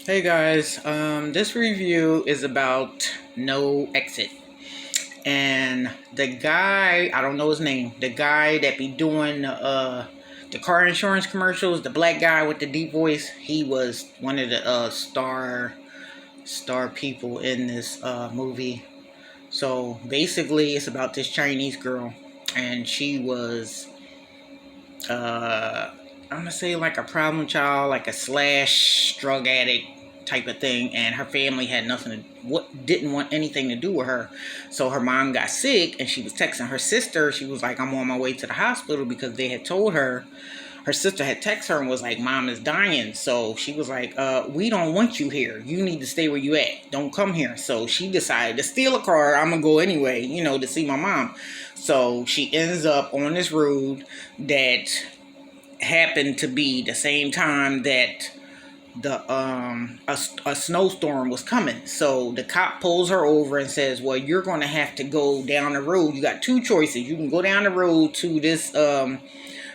Hey guys, this review is about No Exit. And the guy, I don't know his name, the guy that be doing the car insurance commercials, the black guy with the deep voice, he was one of the star people in this movie. So basically, it's about this Chinese girl, and she was I'm gonna say like a problem child, like a slash drug addict type of thing, and her family had nothing to what didn't want anything to do with her. So her mom got sick, and she was texting her sister. She was like, "I'm on my way to the hospital," because they had told her. Her sister had texted her and was like, "Mom is dying." So she was like, "We don't want you here. You need to stay where you at. Don't come here." So she decided to steal a car. I'm gonna go anyway, to see my mom. So she ends up on this road that happened to be the same time that a snowstorm was coming. So the cop pulls her over and says, "Well, you're going to have to go down the road. You got two choices. You can go down the road to this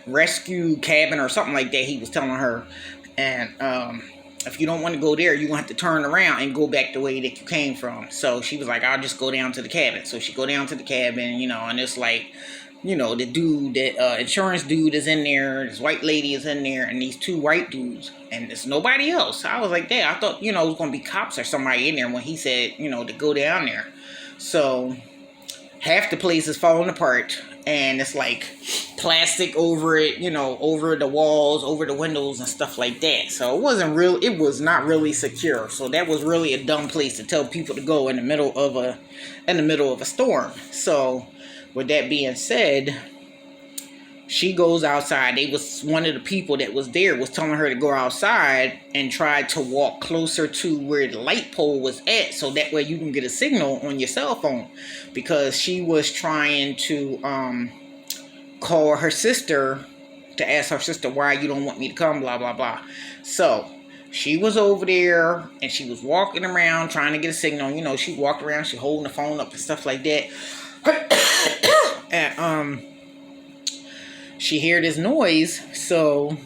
rescue cabin or something like that." He was telling her, and if you don't want to go there, you're going to have to turn around and go back the way that you came from. So she was like, "I'll just go down to the cabin." So she go down to the cabin, and it's like, the dude, that insurance dude is in there, this white lady is in there, and these two white dudes, and there's nobody else. I was like, "Damn, I thought, it was going to be cops or somebody in there," when he said, to go down there. So half the place is falling apart, and it's like plastic over it, over the walls, over the windows and stuff like that. So it was not really secure. So that was really a dumb place to tell people to go in the middle of a storm. So with that being said, she goes outside. They was one of the people that was there was telling her to go outside and try to walk closer to where the light pole was at, so that way you can get a signal on your cell phone, because she was trying to call her sister to ask her sister, "Why you don't want me to come, blah blah blah." So she was over there and she was walking around trying to get a signal. She walked around, she holding the phone up and stuff like that. And she heard this noise, so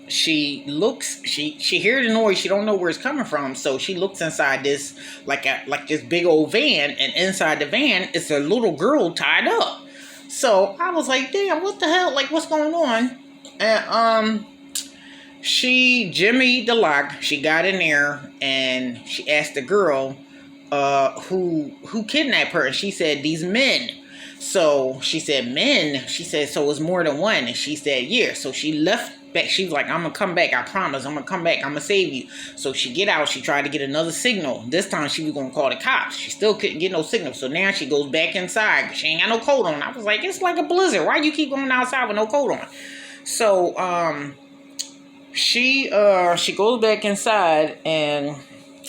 she looks, she hears the noise, she don't know where it's coming from, so she looks inside this like this big old van, and inside the van is a little girl tied up. So I was like, "Damn, what the hell, like, what's going on?" And she jimmied the lock, she got in there, and she asked the girl who kidnapped her, and she said, "These men." So she said, "Men?" She said, "So it's more than one?" And she said, "Yeah." So she left back. She was like, "I'm gonna come back. I promise. I'm gonna come back. I'm gonna save you." So she get out. She tried to get another signal. This time she was gonna call the cops. She still couldn't get no signal. So now she goes back inside. She ain't got no coat on. I was like, "It's like a blizzard. Why you keep going outside with no coat on?" So she goes back inside, and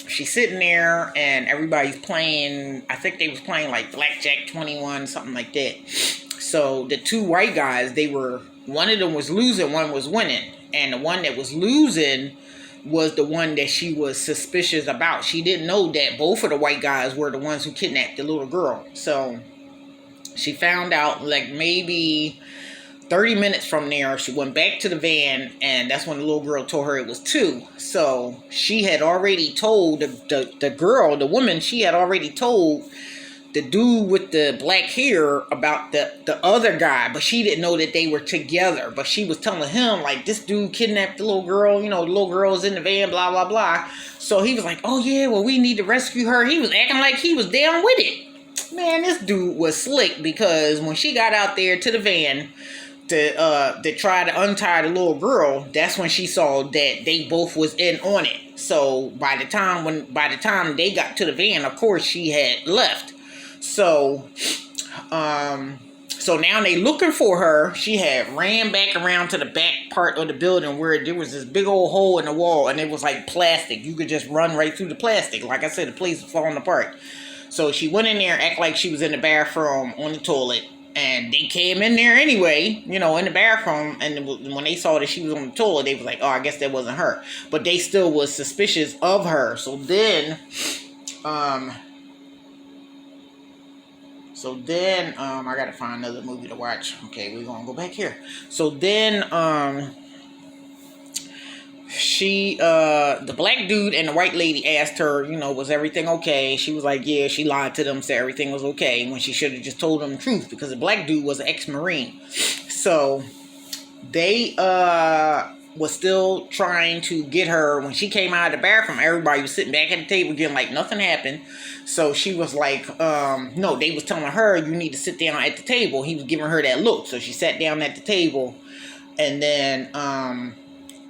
she's sitting there, and everybody's playing. I think they was playing like Blackjack 21, something like that. So the two white guys, one of them was losing, one was winning, and the one that was losing was the one that she was suspicious about. She didn't know that both of the white guys were the ones who kidnapped the little girl. So she found out like maybe 30 minutes from there. She went back to the van, and that's when the little girl told her it was two. So she had already told the girl, the woman, she had already told the dude with the black hair about the other guy, but she didn't know that they were together. But she was telling him, like, this dude kidnapped the little girl, the little girl's in the van, blah, blah, blah. So he was like, "Oh, yeah, well, we need to rescue her." He was acting like he was down with it. Man, this dude was slick, because when she got out there to the van to try to untie the little girl, that's when she saw that they both was in on it. So by the time they got to the van, of course she had left. So so now they looking for her. She had ran back around to the back part of the building where there was this big old hole in the wall, and it was like plastic. You could just run right through the plastic. Like I said, the place was falling apart. So she went in there, act like she was in the bathroom on the toilet, and they came in there anyway, in the bathroom. And when they saw that she was on the toilet, they was like, "Oh, I guess that wasn't her." But they still was suspicious of her. So then, I gotta find another movie to watch. Okay, we're gonna go back here. So then, the black dude and the white lady asked her, was everything okay? She was like, yeah, she lied to them, said everything was okay, when she should have just told them the truth, because the black dude was an ex-Marine. So they was still trying to get her. When she came out of the bathroom, everybody was sitting back at the table again like nothing happened. So she was like, no, they was telling her, you need to sit down at the table. He was giving her that look. So she sat down at the table, and then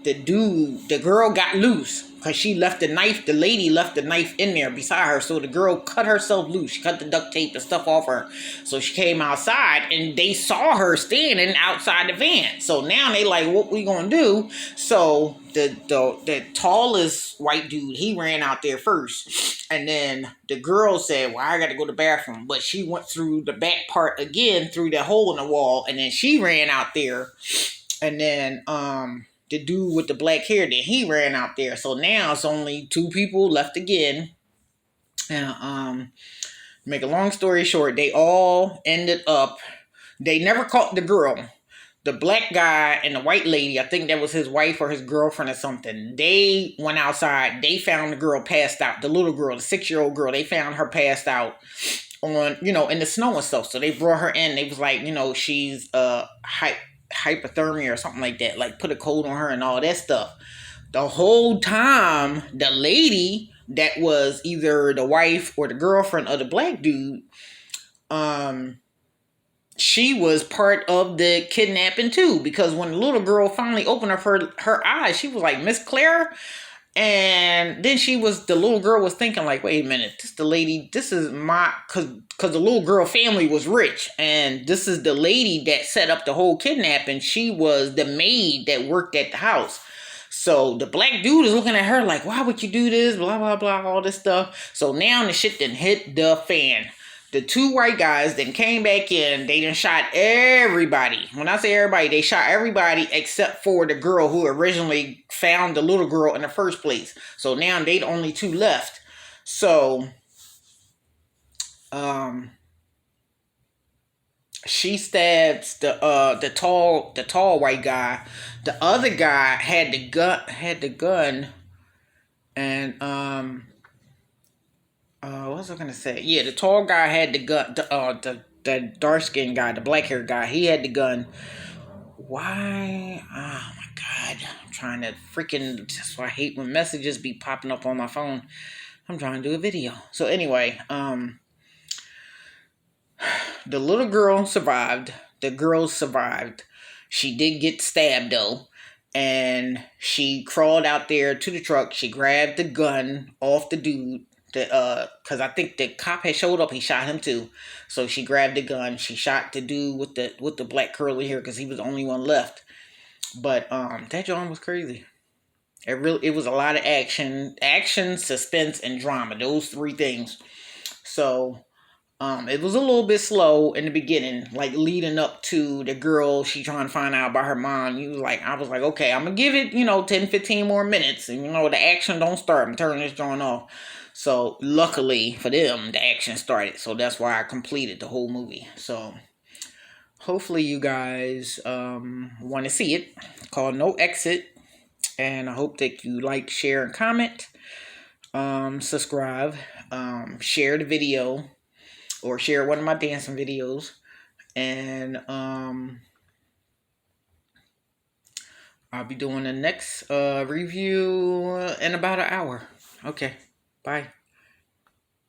the girl got loose because she left the knife. The lady left the knife in there beside her. So the girl cut herself loose. She cut the duct tape and stuff off her. So she came outside, and they saw her standing outside the van. So now they like, what we gonna do? So the tallest white dude, he ran out there first. And then the girl said, well, I got to go to the bathroom. But she went through the back part again, through the hole in the wall. And then she ran out there. And then the dude with the black hair, then he ran out there. So now it's only 2 people left again. And make a long story short, they all ended up, they never caught the girl. The black guy and the white lady, I think that was his wife or his girlfriend or something, they went outside. They found the girl passed out. The little girl, the 6-year-old girl, they found her passed out on, in the snow and stuff. So they brought her in. They was like, she's hypothermia or something like that, like put a coat on her and all that stuff. The whole time, the lady that was either the wife or the girlfriend of the black dude, she was part of the kidnapping too, because when the little girl finally opened up her eyes, she was like, Miss Claire. And then the little girl was thinking like, wait a minute, this is my, cause the little girl family was rich. And this is the lady that set up the whole kidnapping. She was the maid that worked at the house. So the black dude is looking at her like, why would you do this? Blah, blah, blah, all this stuff. So now the shit done hit the fan. The 2 white guys then came back in. They done shot everybody. When I say everybody, they shot everybody except for the girl who originally found the little girl in the first place. So now they the only 2 left. So, she stabs the tall white guy. The other guy had the gun, and what was I gonna say? Yeah, the tall guy had the gun. The dark skinned guy, the black haired guy, he had the gun. Why? Oh my god! I'm trying to freaking. That's why I hate when messages be popping up on my phone. I'm trying to do a video. So anyway, the little girl survived. The girl survived. She did get stabbed though. And she crawled out there to the truck. She grabbed the gun off the dude. Because I think the cop had showed up. He shot him too. So she grabbed the gun. She shot the dude with the black curly hair because he was the only one left. But that John was crazy. It was a lot of action, suspense, and drama. Those 3 things. So it was a little bit slow in the beginning, like leading up to the girl. She trying to find out about her mom. I was like, okay, I'm gonna give it, 10, 15 more minutes. And the action don't start. I'm turning this joint off. So luckily for them, the action started. So that's why I completed the whole movie. So hopefully you guys want to see it. Called No Exit. And I hope that you like, share, and comment. Subscribe. Share the video. Or share one of my dancing videos. And I'll be doing the next review in about an hour. Okay. Bye.